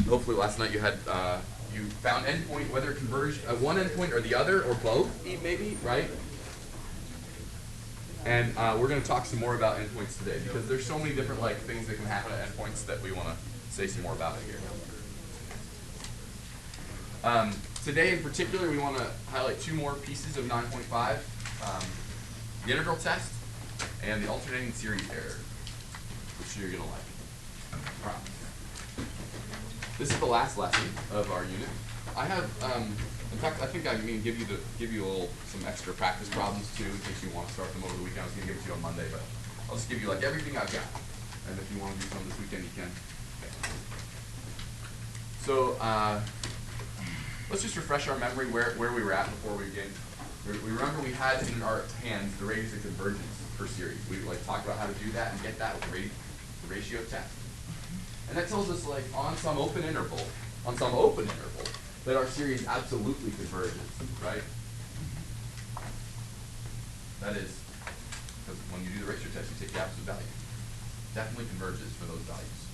Hopefully last night you had you found endpoint, whether it converged one endpoint or the other or both, maybe, right? And we're going to talk some more about endpoints today because there's so many different things that can happen at endpoints that we want to say some more about it here. Today in particular, we want to highlight two more pieces of 9.5, the integral test and the alternating series error, which you're going to like. Promise. This is the last lesson of our unit. I have, in fact, I think I'm going to give you some extra practice problems too, in case you want to start them over the weekend. I was going to give it to you on Monday, but I'll just give you everything I've got. And if you want to do some this weekend, you can. Okay. So let's just refresh our memory where we were at before we began. We remember we had in our hands the radius of convergence per series. We talked about how to do that and get that with the ratio test. And that tells us on some open interval, that our series absolutely converges, right? That is, because when you do the ratio test, you take the absolute value. Definitely converges for those values.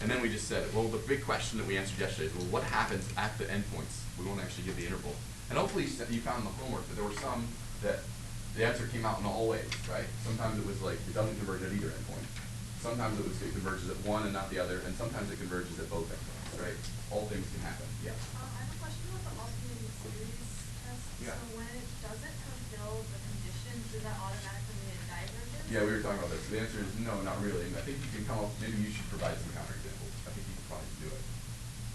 And then we just said, well, the big question that we answered yesterday is, well, what happens at the endpoints? We won't actually give the interval. And hopefully you found in the homework that there were some that the answer came out in all ways, right? Sometimes it was it doesn't converge at either endpoint. Sometimes it converges at one and not the other, and sometimes it converges at both endpoints, right? All things can happen, yeah. I have a question about the alternating series test. Yeah. So when it doesn't fulfill the conditions, does that automatically mean it diverges? Yeah, we were talking about this. The answer is no, not really. And I think you can come up, maybe you should provide some counterexamples. I think you can probably do it.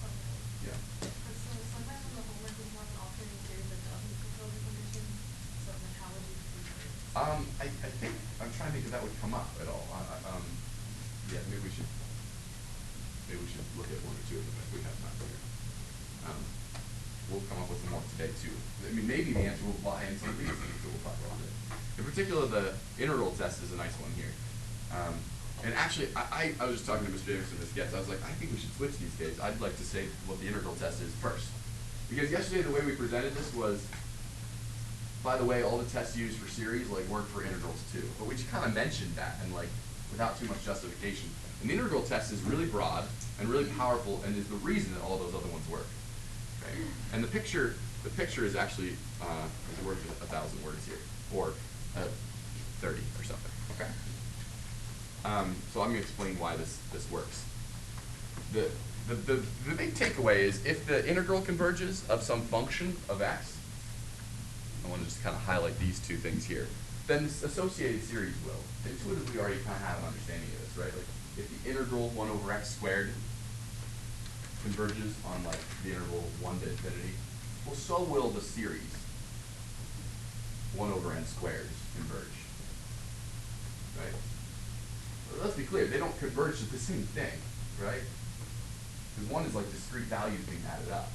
Okay. Yeah. But so sometimes in the homework we have an alternating series that doesn't fulfill the conditions, so then how would you prove it? I think, I'm trying to think if that would come up at all. Yeah, maybe we should look at one or two of them if we have time here. We'll come up with some more today too. I mean, maybe the answer will lie in some of these things that we'll talk about today. In particular, the integral test is a nice one here. And actually, I was just talking to Mr. Jameson this guest. I was like, I think we should switch these days. I'd like to say what the integral test is first. Because yesterday the way we presented this was, by the way, all the tests used for series work for integrals too. But we just kind of mentioned that and without too much justification. And the integral test is really broad and really powerful and is the reason that all those other ones work. Okay? And the picture is actually is worth 1,000 words here, or 30 or something. Okay. So I'm going to explain why this works. The big takeaway is if the integral converges of some function of x, I want to just kind of highlight these two things here, then this associated series will. Intuitively, we already kind of have an understanding of this, right? If the integral 1 over x squared converges on the interval 1 to infinity, well, so will the series 1 over n squared converge, right? But let's be clear, they don't converge to the same thing, right? Because one is discrete values being added up,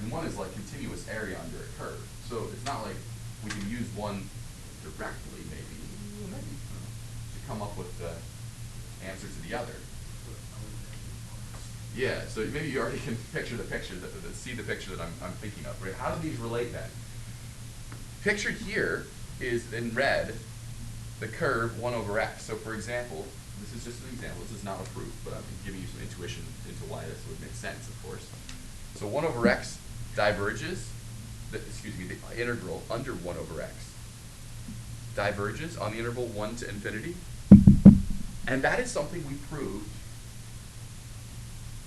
and one is continuous area under a curve. So it's not like we can use one directly, maybe, to come up with the answer to the other. Yeah, so maybe you already can picture the picture, see the picture that I'm thinking of, right? How do these relate then? Pictured here is in red the curve 1 over x. So for example, this is just an example, this is not a proof, but I'm giving you some intuition into why this would make sense, of course. So 1 over x diverges, the integral under 1 over x diverges on the interval 1 to infinity. And that is something we proved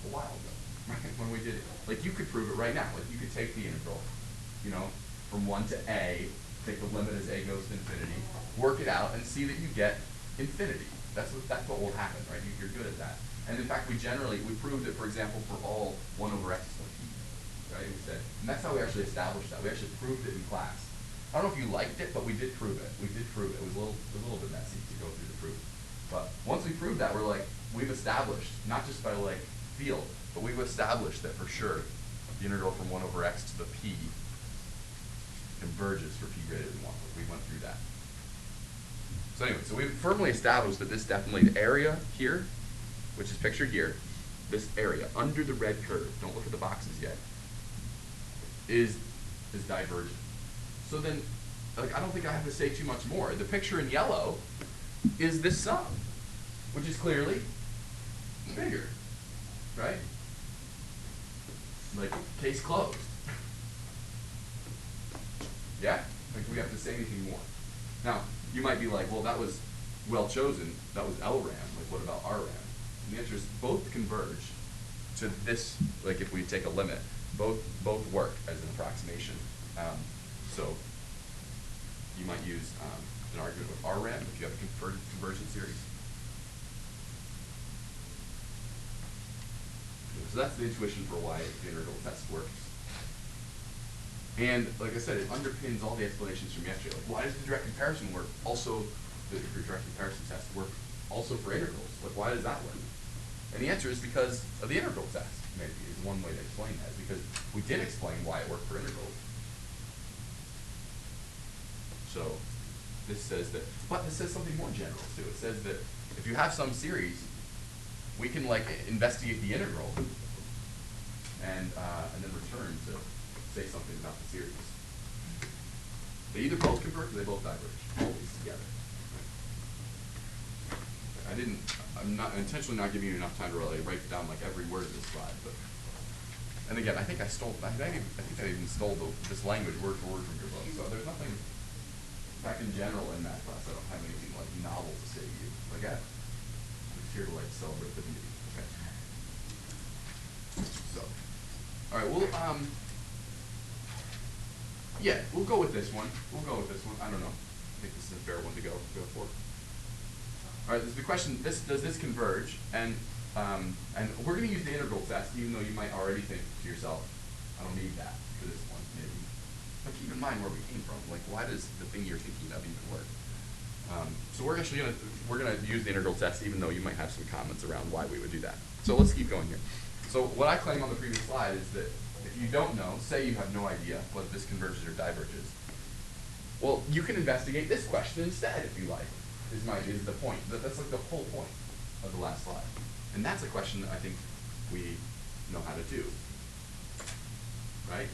a while ago, right? When we did it. You could prove it right now. You could take the integral, from 1 to a, take the limit as a goes to infinity, work it out, and see that you get infinity. That's what will happen, right? You're good at that. And in fact, we proved it, for example, for all 1 over x is p, right? We said, and that's how we actually established that. We actually proved it in class. I don't know if you liked it, but we did prove it. It was a little bit messy to go through the proof. But once we proved that, we've established, not just by feel, but we've established that for sure the integral from 1 over x to the p converges for p greater than 1. We went through that. So anyway, so we've firmly established that this definitely, the area here, which is pictured here, this area under the red curve, don't look at the boxes yet, is divergent. So then, I don't think I have to say too much more. The picture in yellow is this sum, which is clearly bigger, right? Like, case closed. Yeah? Like, do we have to say anything more? Now, you might be like, well, that was well chosen. That was LRAM. Like, what about RRAM? And the answer is both converge to this, like, if we take a limit, both work as an approximation. So you might use an argument with RRAM if you have a convergent series. So that's the intuition for why the integral test works. And like I said, it underpins all the explanations from yesterday. Like, why does the direct comparison work? Also, the direct comparison test work also for integrals. Like, why does that work? And the answer is because of the integral test. Maybe is one way to explain that. Is because we did explain why it worked for integrals. So this says that, but this says something more general too. It says that if you have some series, we can like investigate the integral and then return to say something about the series. They either both converge or they both diverge, always together. Right? I'm not intentionally not giving you enough time to really write down like every word of this slide, but, and again, I think I even stole this language word for word from your book, so there's nothing, back in general in math class, I don't have anything like novel to say to you. Like, I'm just here to like celebrate the beauty, okay? So, all right, yeah, we'll go with this one. I don't know. I think this is a fair one to go for. All right, this is the question, does this converge? And we're going to use the integral test, even though you might already think to yourself, I don't need that for this one, maybe. But keep in mind where we came from. Like, why does the thing you're thinking of even work? So we're actually gonna use the integral test, even though you might have some comments around why we would do that. So let's keep going here. So what I claim on the previous slide is that if you don't know, say you have no idea whether this converges or diverges, well, you can investigate this question instead if you like. Is the point. That's like the whole point of the last slide. And that's a question that I think we know how to do. Right?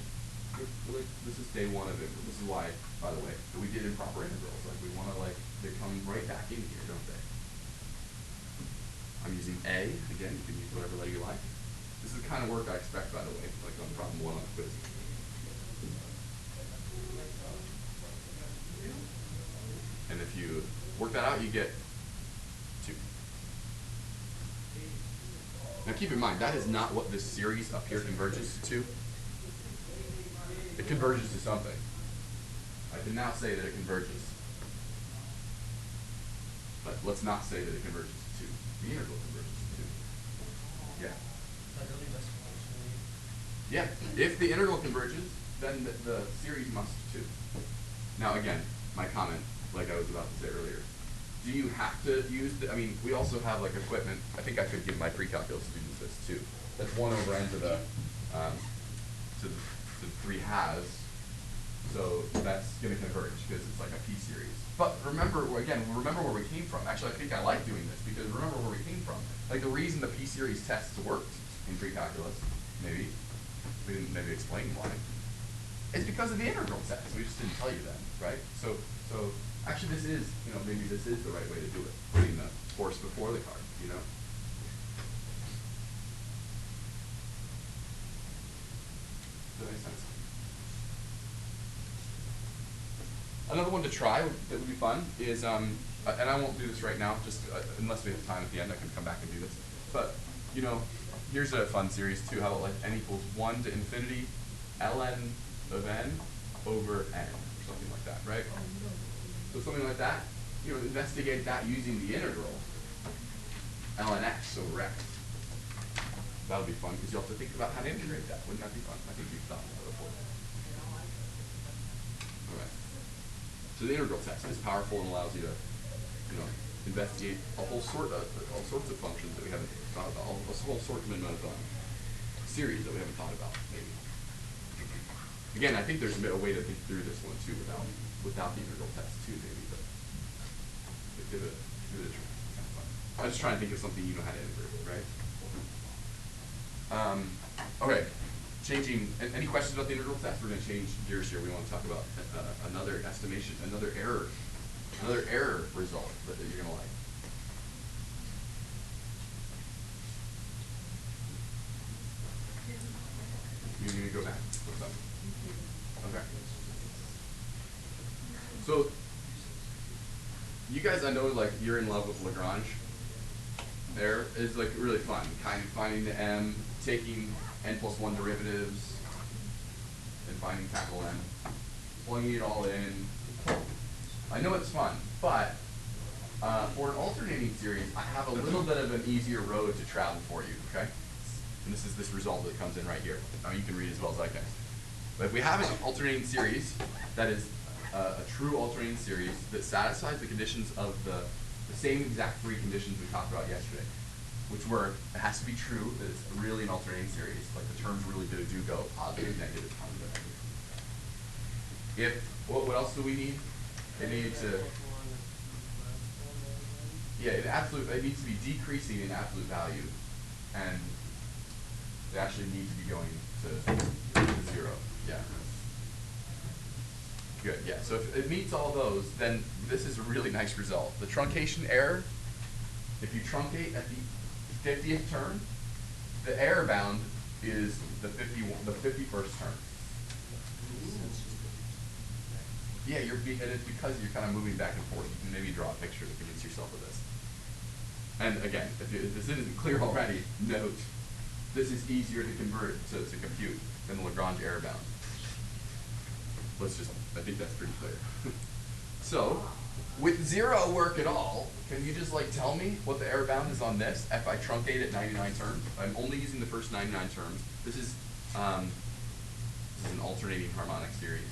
This is day one of it. This is why, by the way, that we did improper integrals. Like, we want to, like, they come right back in here, don't they? I'm using A. Again, you can use whatever letter you like. This is the kind of work I expect, by the way, like on problem one on the quiz. And if you work that out, you get 2. Now keep in mind, that is not what this series up here converges to. It converges to something. I can now say that it converges. But let's not say that it converges to 2. The integral converges to 2. Yeah. Yeah, if the integral converges, then the series must too. Now again, my comment, like I was about to say earlier, do you have to use we also have like equipment. I think I could give my pre-calculus students this too. That's 1 over n to the 3 halves. So that's going to converge because it's like a p-series. But remember where we came from. Actually, I think I like doing this because remember where we came from. Like the reason the p-series tests worked in pre-calculus, maybe, we didn't maybe explain why, it's because of the integral test. We just didn't tell you then, right? So actually this is, maybe this is the right way to do it, putting the horse before the cart, Does that make sense? Another one to try that would be fun is, and I won't do this right now, just unless we have time at the end, I can come back and do this. But, here's a fun series too. How about like n equals 1 to infinity ln of n over n, or something like that, right? So something like that, investigate that using the integral ln x over x. That'll be fun because you'll have to think about how to integrate that. Wouldn't that be fun? I think you've thought about it before. All right. So the integral test is powerful and allows you to, investigate all sorts of functions that we haven't thought about, a whole assortment of series that we haven't thought about, maybe. Again, I think there's a way to think through this one too without the integral test too, maybe, but give it a try. It's kind of fun. I was just trying to think of something you know how to integrate, right? Okay. Changing. Any questions about the integral test? We're going to change gears here. We want to talk about another estimation, another error result that you're going to like. guys, I know like you're in love with Lagrange. There is like really fun, kind of finding the m, taking n+1 derivatives, and finding capital M, plugging it all in. I know it's fun, but for an alternating series, I have a little bit of an easier road to travel for you, okay? And this is this result that comes in right here. Now you can read as well as I can. But if we have an alternating series that is a true alternating series that satisfies the conditions of the same exact three conditions we talked about yesterday, which were, it has to be true that it's really an alternating series, like the terms really do go positive, negative, positive, negative. What else do we need? It needs to, yeah, it needs to be decreasing in absolute value, and they actually need to be going to 0, yeah. Good, yeah, so if it meets all those, then this is a really nice result. The truncation error, if you truncate at the 50th term, the error bound is the 51st term. Yeah, and it's because you're kind of moving back and forth. You can maybe draw a picture to convince yourself of this. And again, if this isn't clear already, note, this is easier to convert to compute than the Lagrange error bound. I think that's pretty clear. So, with 0 work at all, can you just like tell me what the error bound is on this if I truncate at 99 terms? I'm only using the first 99 terms. This is an alternating harmonic series.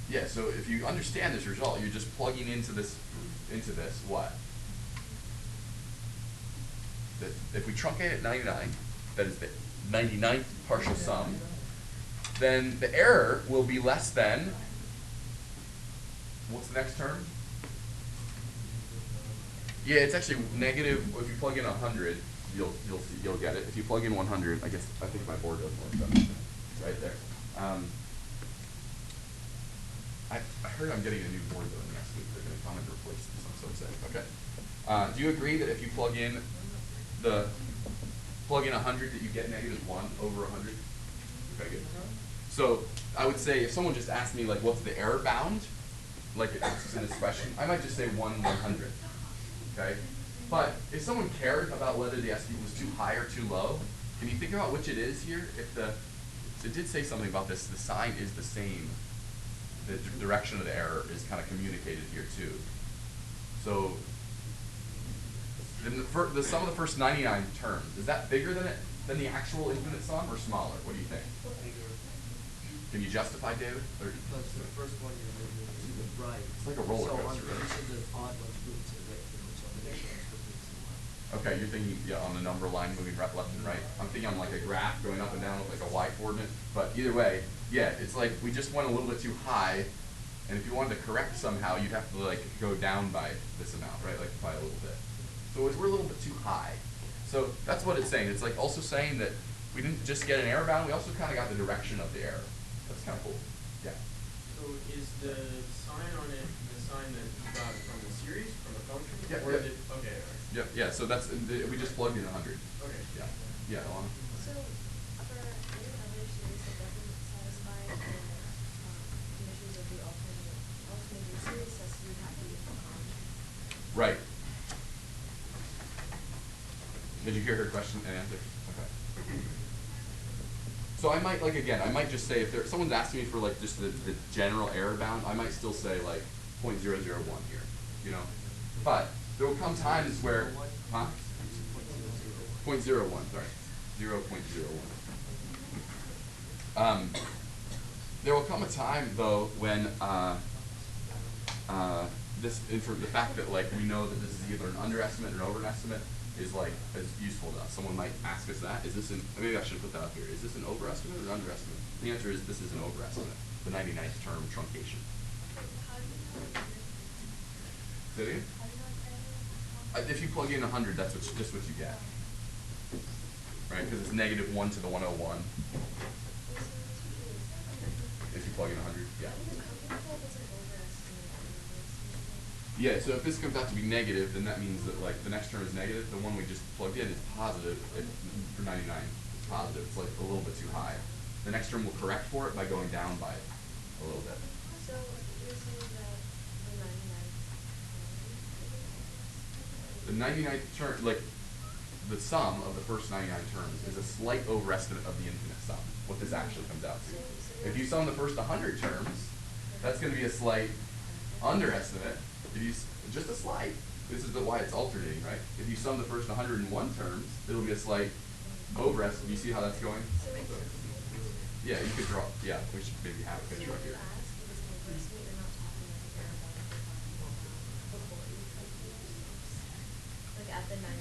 Yeah, so if you understand this result, you're just plugging into this what? That if we truncate at 99, that is the 99th partial sum, then the error will be less than, what's the next term? Yeah, it's actually negative. If you plug in 100, you'll get it. If you plug in 100, I think my board doesn't work though. It's right there. I heard I'm getting a new board though next week. They're going to come and replace this. I'm so excited. Okay. Do you agree that if you plug in 100 that you get -1 over 100? Okay, good. So I would say if someone just asked me like what's the error bound, like it's in this question, I might just say 1/100. Okay? But if someone cared about whether the estimate was too high or too low, can you think about which it is here? It did say something about this, the sign is the same. The direction of the error is kind of communicated here too. So the sum of the first 99 terms, is that bigger than the actual infinite sum or smaller? What do you think? Can you justify, David? Or because the first one you're moving to the right. It's like a roller coaster, So right? on the odd ones moving to the right, so on the next one's moving to the left. Okay, you're thinking on the number line moving left and right. I'm thinking on like a graph going up and down with like a y coordinate. But either way, yeah, it's like we just went a little bit too high, and if you wanted to correct somehow, you'd have to like go down by this amount, right? Like by a little bit. So we're a little bit too high. So that's what it's saying. It's like also saying that we didn't just get an error bound, we also kind of got the direction of the error. That's kind of cool. Yeah. So is the sign on it the sign that you got from the series, from the function? Yeah, or yeah. is it, okay, all right. Yep, yeah, so we just plugged in 100. Okay. Yeah. Yeah, Alana? So, for any other series that doesn't satisfy the conditions of the alternating series, says you have to use Lagrange. Right. Did you hear her question and answer? Okay. So I might, like, again, I might just say if someone's asking me for like just the general error bound, I might still say like 0.001 here, you know? But there will come times where, huh? 0.01, sorry. 0.01. There will come a time though when the fact that like we know that this is either an underestimate or an overestimate is like is useful to us. Someone might ask us that. Maybe I should put that up here. Is this an overestimate or an underestimate? The answer is this is an overestimate. The 99th term truncation. How do you know Say it again? How do you know If you plug in 100, that's just what you get. Right? Because it's -1 to the 101. If you plug in 100, yeah. Yeah, so if this comes out to be negative, then that means that like the next term is negative. The one we just plugged in is positive for 99. It's positive. It's like a little bit too high. The next term will correct for it by going down by a little bit. So, you're you saying that the 99 The 99th term, like, the sum of the first 99 terms is a slight overestimate of the infinite sum, what this actually comes out to. If you sum the first 100 terms, that's going to be a slight underestimate. If you, just a slight. This is why it's alternating, right? If you sum the first 101 terms, it'll be a slight overestimate. Do you see how that's going? Yeah, you could draw, yeah, we should maybe have a picture up here. At the 99.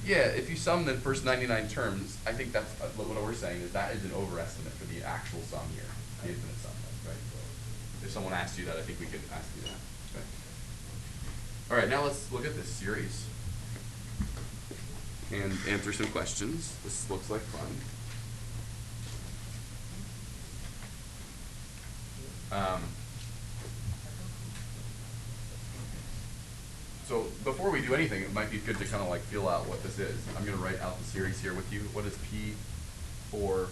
Yeah, if you sum the first 99 terms, I think that's what we're saying is that is an overestimate for the actual sum here, the infinite sum, right? If someone asked you that, I think we could ask you that. Okay. All right, now let's look at this series and answer some questions. This looks like fun. So before we do anything, it might be good to kind of like feel out what this is. I'm going to write out the series here with you. What is P4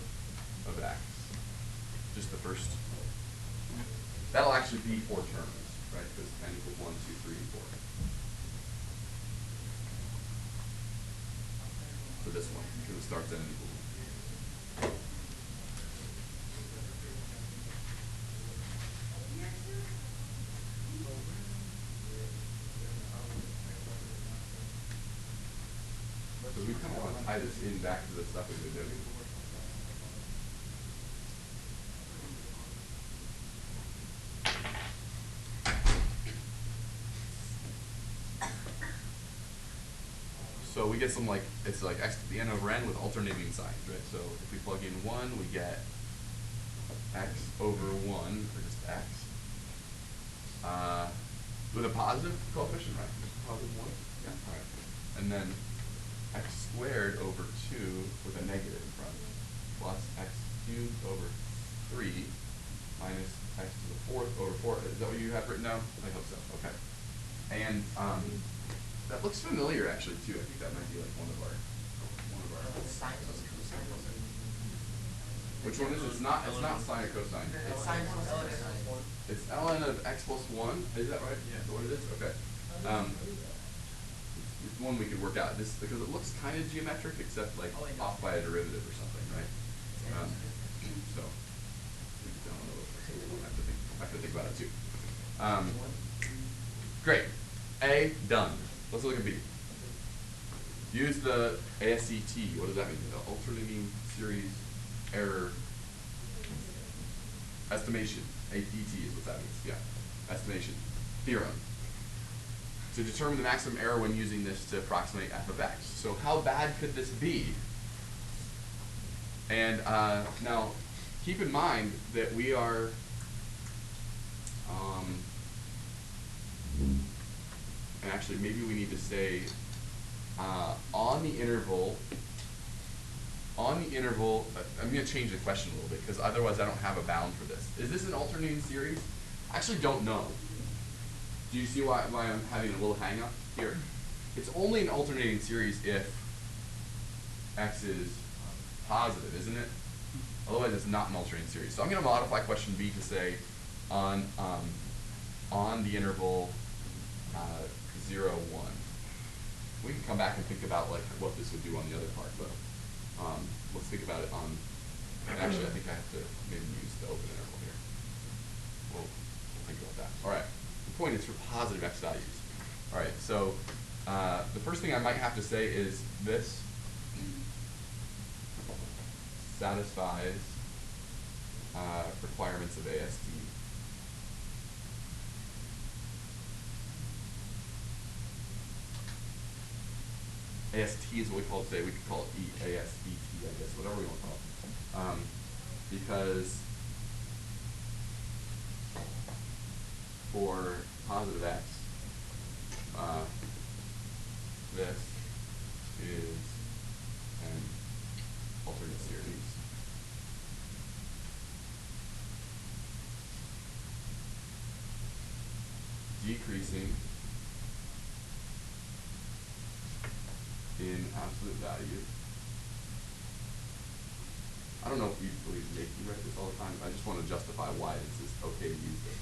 of X? Just the first. That'll actually be 4 terms, right? Because n equals 1, 2, 3, and 4. For this one, because it starts at n equals 1. Because we kind of want to tie this in back to the stuff we've been doing. So we get some like, it's like x to the n over n with alternating signs, right? So if we plug in 1, we get x over 1, or just x, with a positive coefficient, right? Positive 1? Yeah, all right. And then x squared over 2 with a negative in front, plus x cubed over 3 minus x to the 4th over 4. Is that what you have written down? I hope so. Okay. And that looks familiar actually too. I think that might be like one of our. Sine plus cosine. Which one is it? It's not sine or cosine. It's sine plus cosine. It's ln of x plus 1. Is that right? Yeah. Is that what it is? Okay. It's one we could work out. This because it looks kind of geometric, except like off by a derivative or something, right? So we don't know. We'll have to think about it too. Great. A, done. Let's look at B. Use the ASCT. What does that mean? The alternating series error estimation. AET is what that means. Yeah. Estimation theorem. To determine the maximum error when using this to approximate f of x. So how bad could this be? And now, keep in mind that we are and actually maybe we need to say on the interval, I'm going to change the question a little bit because otherwise I don't have a bound for this. Is this an alternating series? I actually don't know. Do you see why I'm having a little hang up here? It's only an alternating series if x is positive, isn't it? Otherwise it's not an alternating series. So I'm going to modify question B to say on the interval 0, 1. We can come back and think about like what this would do on the other part, but let's think about it on, and actually I think I have to maybe use the open interval here. We'll think about that. All right, the point is for positive x values. All right, so the first thing I might have to say is this satisfies requirements of AST. AST is what we call it today. We could call it ASBT, I guess, whatever we want to call it. Because for positive x, this is an alternate series. Decreasing in absolute value. I don't know if you believe Nate, you write this all the time. I just want to justify why this is okay to use this.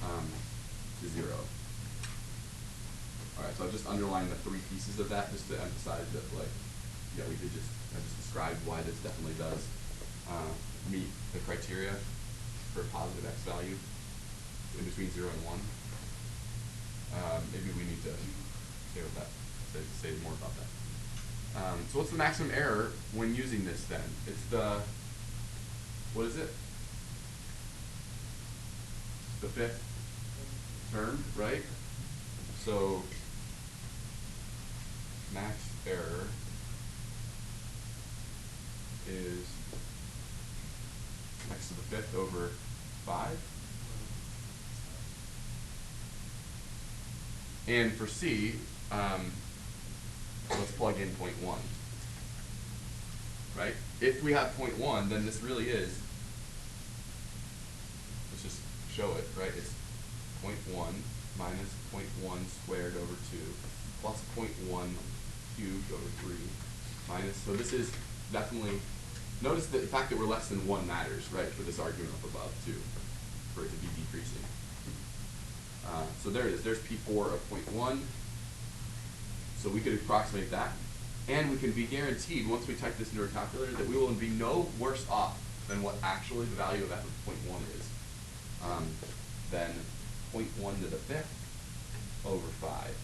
to 0. Alright, so I've just underlined the 3 pieces of that just to emphasize that, like, yeah, I just described why this definitely does meet the criteria for a positive x value in between 0 and 1. Maybe we need to say more about that. So what's the maximum error when using this then? It's the, what is it? The 5th term, right? So max error is x to the 5th over 5. And for C, let's plug in 0.1. Right? If we have 0.1, then this really is, let's just show it, right? It's 0.1 minus 0.1 squared over 2 plus 0.1 cubed over 3 minus, so this is definitely, notice that the fact that we're less than 1 matters, right, for this argument up above too, for it to be decreasing. So there it is, there's P4 of 0.1, so we could approximate that, and we can be guaranteed, once we type this into our calculator, that we will be no worse off than what actually the value of f of 0.1 is, than 0.1 to the 5th over 5.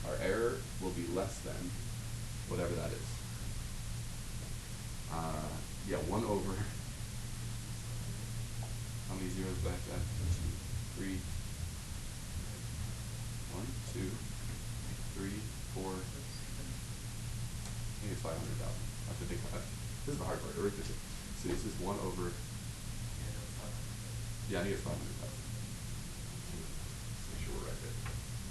Our error will be less than whatever that is. Yeah, 1 over, how many zeros do I have to add? 3, 1, 2, 3, 4, I think it's 500,000. I have to think about it. This is the hard part, arithmetic. So this is 1 over, yeah, I think it's 500,000. Make sure we're right there.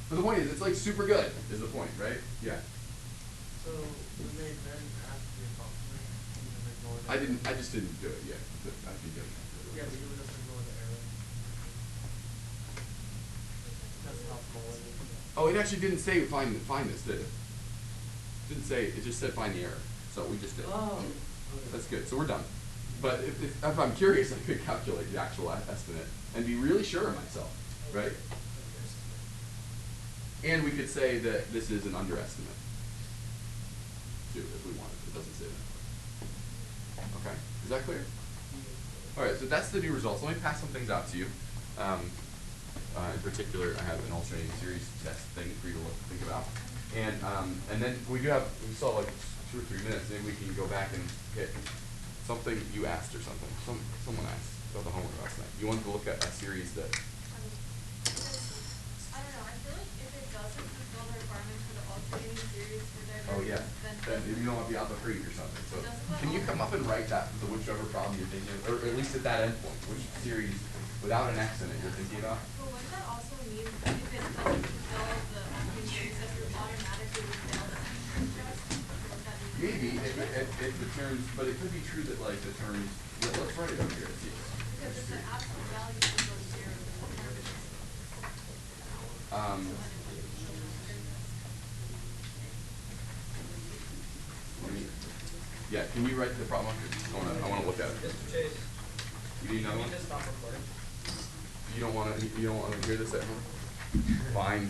But the point is, it's like super good, is the point, right? Yeah. So we may then have to approximate, even ignore that. I just didn't do it yet. I can get it. Yeah, but you would just ignore the error. That's helpful. Oh, it actually didn't say find this, did it? Didn't say, it just said find the error. So we just did. Oh. That's good, so we're done. But if I'm curious, I could calculate the actual estimate and be really sure of myself, right? And we could say that this is an underestimate, too, if we wanted. It doesn't say that. Okay, is that clear? All right, so that's the new results. Let me pass some things out to you. In particular, I have an alternating series test thing for you to think about. And then we still have like 2 or 3 minutes. Maybe we can go back and hit something you asked or something. Someone asked about the homework last night. You wanted to look at a series that. I don't know, I feel like if it doesn't fulfill the requirements for the alternating series for divergence, Oh yeah. Then you don't want to be out the creek or something. So can you come up and write that for whichever problem you're thinking of, or at least at that endpoint, which series without an x in it you're thinking about? But wouldn't that also mean if it doesn't fulfill the alternating series that you automatically would fail the second test? Maybe if the terms, but it could be true that like the terms. Let's write it up here. See. Because if the absolute value equals 0, then the convergence. Yeah, can you write the problem up here? I want to look at it. Mr. Chase, You need another can one? you just stop recording? You don't want to hear this at home? Fine.